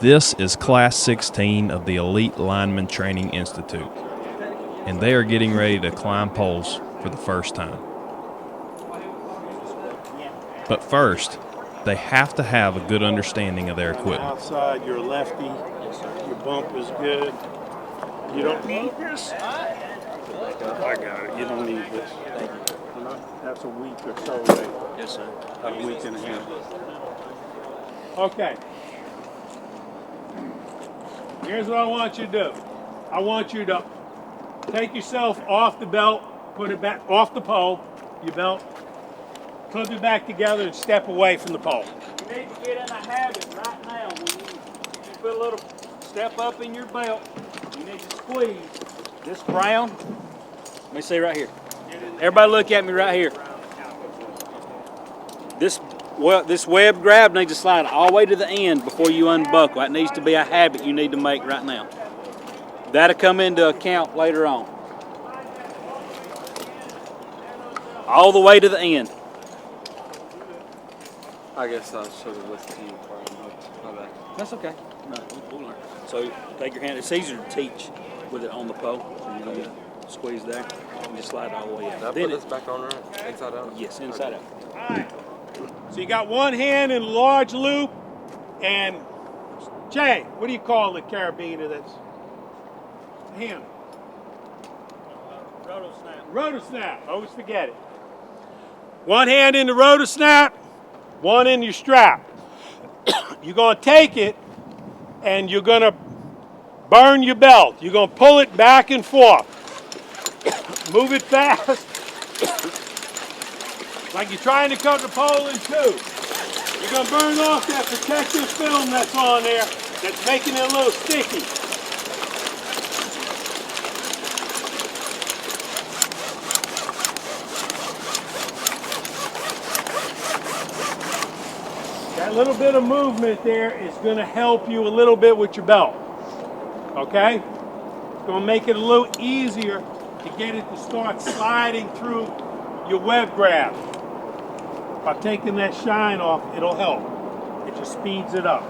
This is Class 16 of the Elite Lineman Training Institute, and they are getting ready to climb poles for the first time. But first, they have to have a good understanding of their equipment. Outside, you're a lefty, your bump is good. You don't need this. I got it. You don't need this. That's a week or so away. Yes, sir. About a week and a half. Okay. Here's what I want you to do. I want you to take yourself off the belt, put it back off the pole, your belt, clip it back together and step away from the pole. You need to get in a habit right now. When you put a little step up in your belt, you need to squeeze this brown. Let me see right here. Everybody look at me right here. This web grab needs to slide all the way to the end before you unbuckle. That needs to be a habit you need to make right now. That'll come into account later on. All the way to the end. I guess I should have listened to you before I know. That's okay. No, we'll learn. So take your hand. It's easier to teach with it on the pole. So you're going to squeeze there and just slide it all the way out. Did I put this back on right? Inside out? Yes, inside out. All right. So you got one hand in a large loop, and Jay, what do you call the carabiner that's hand? Roto snap. Roto snap. Always forget it. One hand in the roto snap, one in your strap. You're going to take it, and you're going to burn your belt. You're going to pull it back and forth. Move it fast. Like you're trying to cut the pole in two. You're going to burn off that protective film that's on there that's making it a little sticky. That little bit of movement there is going to help you a little bit with your belt. Okay? It's going to make it a little easier to get it to start sliding through your web grab. By taking that shine off, it'll help. It just speeds it up.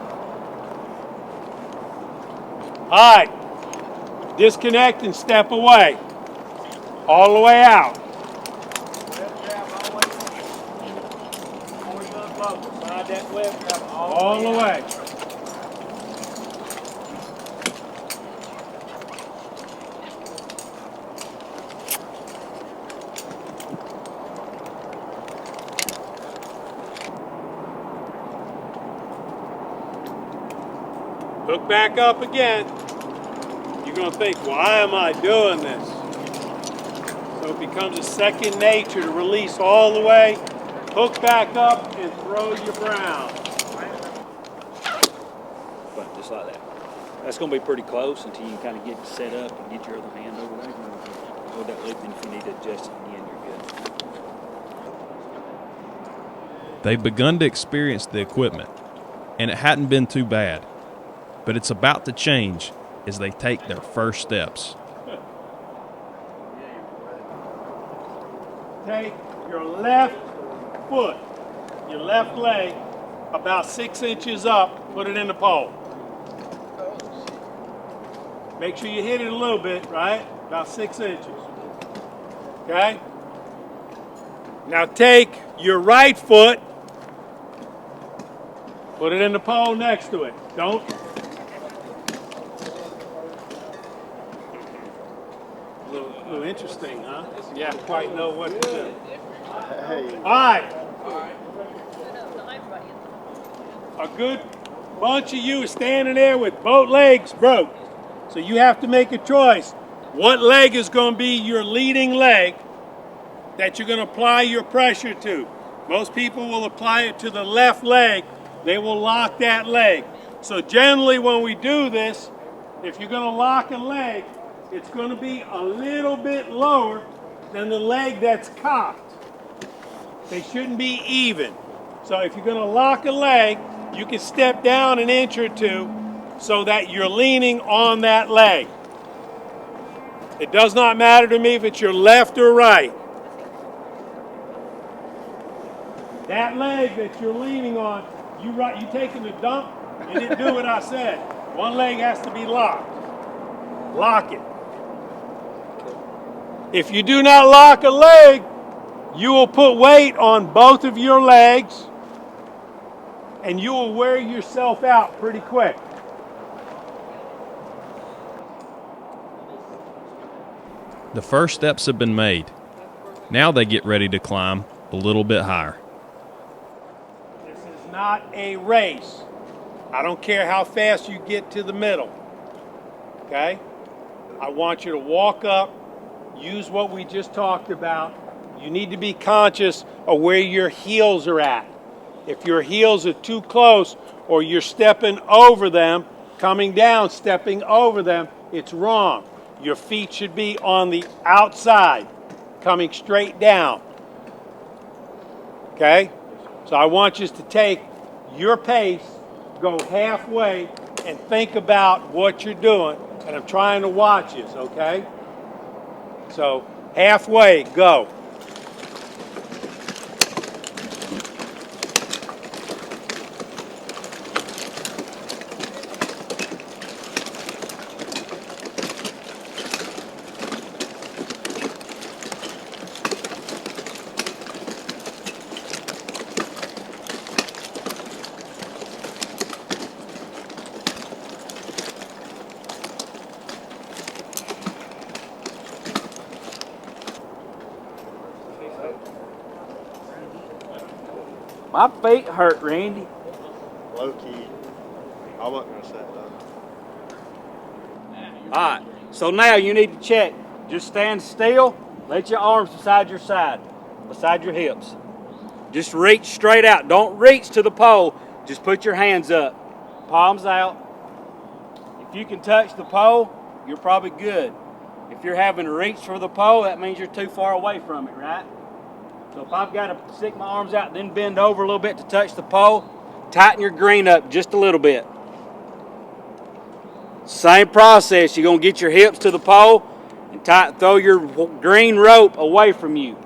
All right. Disconnect and step away. All the way out. All the way. Hook back up again. You're going to think, why am I doing this? So it becomes a second nature to release all the way, hook back up, and throw your brown. But just like that. That's going to be pretty close until you can kind of get set up and get your other hand over there. Hold that loop, and if you need to adjust it again, you're good. They've begun to experience the equipment, and it hadn't been too bad. But it's about to change as they take their first steps. Take your left foot, your left leg, about 6 inches up, put it in the pole. Make sure you hit it a little bit, right? About 6 inches. Okay? Now take your right foot, put it in the pole next to it. Don't. A little interesting, huh? Yeah. Don't quite know what to do. Hey. All right. A good bunch of you are standing there with both legs broke. So you have to make a choice. What leg is going to be your leading leg that you're going to apply your pressure to? Most people will apply it to the left leg. They will lock that leg. So generally when we do this, if you're going to lock a leg, it's going to be a little bit lower than the leg that's cocked. They shouldn't be even. So if you're going to lock a leg, you can step down an inch or two so that you're leaning on that leg. It does not matter to me if it's your left or right. That leg that you're leaning on, You taking a dump? You didn't do what I said. One leg has to be locked. Lock it. If you do not lock a leg, you will put weight on both of your legs and you will wear yourself out pretty quick. The first steps have been made. Now they get ready to climb a little bit higher. This is not a race. I don't care how fast you get to the middle. Okay? I want you to walk up, use what we just talked about. You need to be conscious of where your heels are at. If your heels are too close or you're stepping over them, coming down, stepping over them, it's wrong. Your feet should be on the outside, coming straight down. Okay? So I want you to take your pace, go halfway, and think about what you're doing. And I'm trying to watch you, okay? So halfway, go. My feet hurt, Randy. Low key. I wasn't gonna say that. All right, so now you need to check. Just stand still, let your arms beside your side, beside your hips. Just reach straight out. Don't reach to the pole, just put your hands up, palms out. If you can touch the pole, you're probably good. If you're having to reach for the pole, that means you're too far away from it, right? So if I've got to stick my arms out and then bend over a little bit to touch the pole, tighten your green up just a little bit. Same process. You're going to get your hips to the pole and throw your green rope away from you.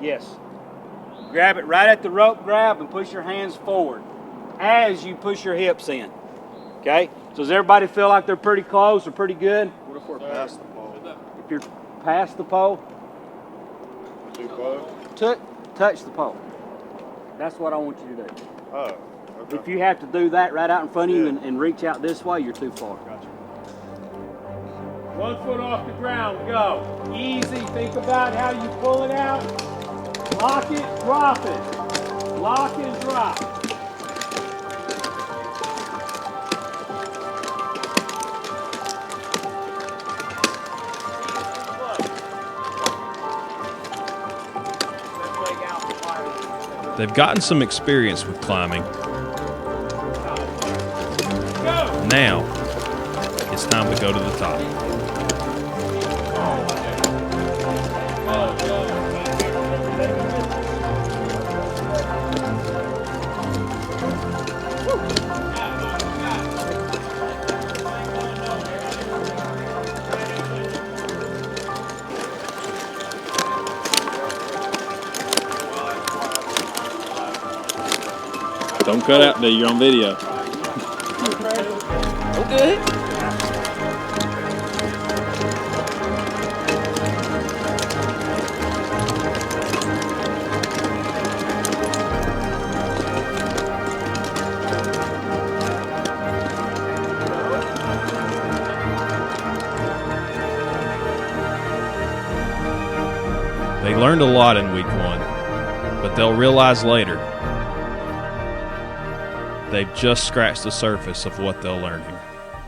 Yes. Grab it right at the rope grab and push your hands forward as you push your hips in. Okay? So does everybody feel like they're pretty close or pretty good? What if we're past the pole? If you're past the pole, Too close? touch the pole. That's what I want you to do. Oh, okay. If you have to do that right out in front of you and reach out this way, you're too far. Gotcha. 1 foot off the ground, go. Easy, think about how you pull it out. Lock it, drop it. Lock and drop. They've gotten some experience with climbing. Now, it's time to go to the top. Don't cut out there, you're on video. Okay. They learned a lot in week 1, but they'll realize later they've just scratched the surface of what they'll learn here.